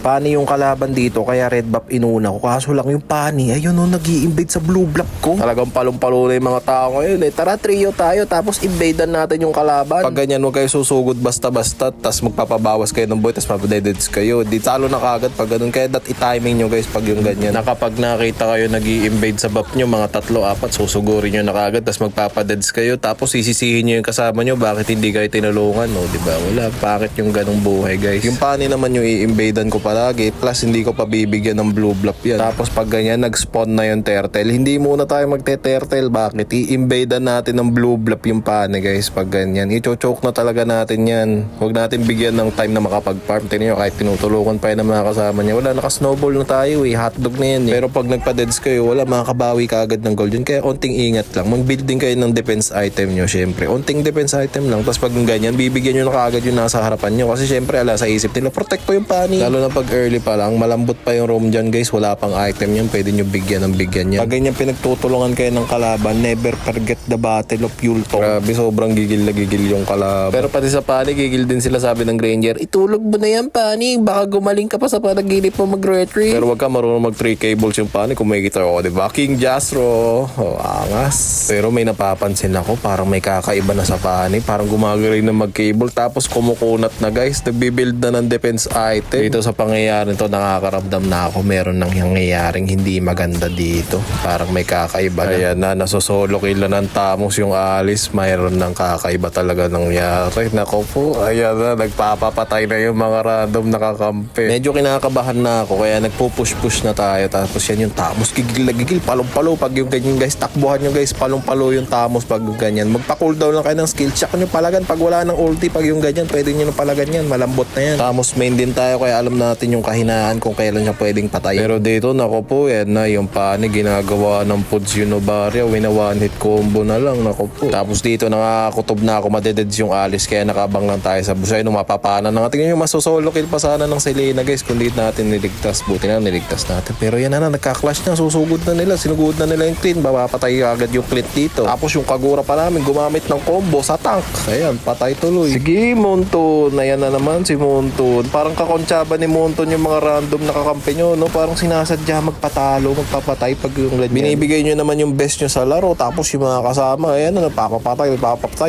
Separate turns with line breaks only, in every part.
Pani yung kalaban dito kaya red buff inuna ko. Kaso lang yung Pani, ayun o, nag-i-invade sa blue block ko. Talagang palong-palo na yung mga tao ngayon eh. Tara, trio tayo tapos invadean natin yung kalaban. Pag ganyan, huwag kayo susugod basta-basta tas magpapabawas kayo ng boy tas mapadededs kayo. Di talo na kagad pag ganun. Kaya i-timing nyo guys pag yung ganyan. Nakapag nakita kayo nag-i-invade sa buff nyo, mga 3-4, susugurin nyo na kagad tas magpapadeds kayo. Tapos sisisihin nyo yung kasama nyo bakit hindi kayo tinulungan. O, diba? Wala, bakit yung ganung buhay guys. Yung Pani naman yung i-invadean ko palagi, plus hindi ko pa bibigyan ng blue bluff yan. Tapos pag ganyan nag-spawn na yung turtle, hindi muna tayo magte-turtle. Bakit? I-invadean natin ng blue bluff yung Pani guys. Pag ganyan, i-choke na talaga natin yan. Huwag natin bigyan ng time na makapag-farm. Tingnan nyo, kahit tinutulungan pa yun ng mga kasama niya, wala, naka-snowball na tayo eh. Hotdog na yan eh. Pero pag nagpa-deads kayo, wala, makakabawi ka agad ng gold yun. Kaya onting ingat lang. Mag-building kayo ng defense item nyo syempre. Onting defense item lang. Tapos pag ganyan, bibigyan nyo na kaagad yung nasa harapan nyo. Kasi syempre, ala sa isip nila, protect ko yung Pani. Lalo na pag early pa lang, malambot pa yung roam dyan guys, wala pang item yan, pwede nyo bigyan ng bigyan yan. Pag ganyan pinagtutulungan kayo ng kalaban, never forget the battle of Yultong. Grabe, sobrang gigil na gigil yung kalaban. Pero pati sa Pani, gigil din sila, sabi ng Granger, itulog mo na yan Pani, baka gumaling ka pa sa panaginip mo mag-retreat. Pero wag ka marunong mag-3 cables yung Pani, kung may kita ako, diba? King Jasro, angas. Pero may napapansin ako, parang may kakaiba na sa Pani, parang gumagaling na mag-cable, tapos kumukunat na guys, nagbibuild na ng defense item. Dito sa pangyayari to, nakakaramdam na ako meron nang nangyayaring hindi maganda dito. Parang may kakaiba na. Ayan na, nasosolo kill na ng Tamos yung Alice. Mayroon ng kakaiba talaga nangyari. Nako po, ayan na, nagpapapatay na yung mga random nakakampi. Medyo kinakabahan na ako, kaya nagpupush-push na tayo. Tapos yan yung Tamos, gigil na gigil, palong-palo. Pag yung ganyan guys, takbuhan nyo guys, palong-palo yung Tamos pag yung ganyan. Magpa-cooldown lang kayo ng skill. Check nyo palagan pag wala ng ulti. Pag yung ganyan, pwede nyo na palagan yan. Malambot na yan. Tamos main din tayo, kaya alam natin yung kahinaan kung kailan siya pwedeng patay. Pero dito, nako po, yan na yung Pani ginagawa ng Puds Unovaria. Wina one hit combo na lang, nako po. Tapos dito, nakakutob na ako, madededs yung Alice, kaya nakabang lang tayo sa busay. Nung mapapana na nga. Tingnan nyo, masosolo kill pa sana ng Selena guys, kung di natin niligtas. Buti na niligtas natin. Pero yan na, nagka-clash na, susugod na nila, sinugod na nila yung clean, mapapatay agad yung clean dito. Tapos yung Kagura pa namin, gumamit ng combo sa tank. Ayan, patay tuloy. Sige, Monton. Ayan na naman si Monton. Parang kakontsaba ni Monton yung mga random nakakampi nyo, no? Parang sinasadya magpatalo, magpapatay pag yung ganyan. Binibigay nyo naman yung best nyo sa laro, tapos yung mga kasama, ayan na, nagpapapatay,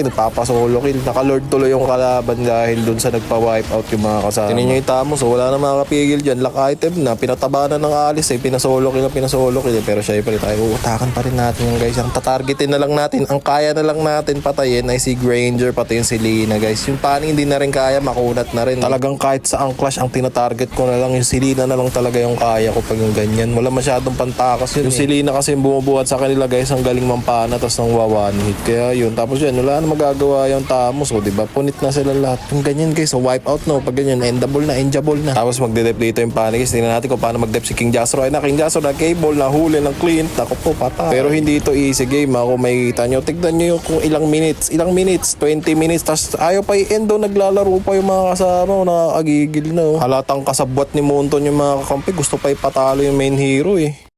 nagpapasolo kill. Nakalord tuloy yung kalaban dahil dun sa nagpa-wipe out yung mga kasama. Tingnan nyo yung Tamos, wala na makakapigil dyan. Lock item na, pinatabanan ng Alice pinasolo kill. Pero syempre tayo, uutakan pa rin natin yung guys. Ang tatargetin na lang natin, ang kaya na lang natin patayin ay si Granger, pati yung si Lina guys. Yung Pani hindi na rin kaya, makunat na rin. Talagang kahit sa ang clash, ang tinatarget ko na lang yung si Lina na lang talaga yung kaya ko pag yung ganyan. Wala masyadong pantakas yun. Yung si Lina kasi yung bumubuhat sa kanila guys, ang galing mampana, tapos nang one hit. Kaya yun, tapos yan, wala na magagawa yung Tamos. O diba, punit na sila lahat. Yung ganyan guys, so wipe out no, pag ganyan, endable na, enjable na. Tapos magde-dep dito yung Pani guys. Tingnan natin kung paano mag-dep si King Jasro. Ay na, King Jasro na cable, na huli ng clean. Ako po, patay. Pero hindi ito easy game. Ako makikita nyo, tignan nyo yung kung ilang minutes, 20 minutes, tapos ayaw pa i-end daw, naglalaro pa yung mga kasama. Nakakagigil na. Halatang kasabwat ni Monton yung mga kakampi. Gusto pa ipatalo yung main hero eh.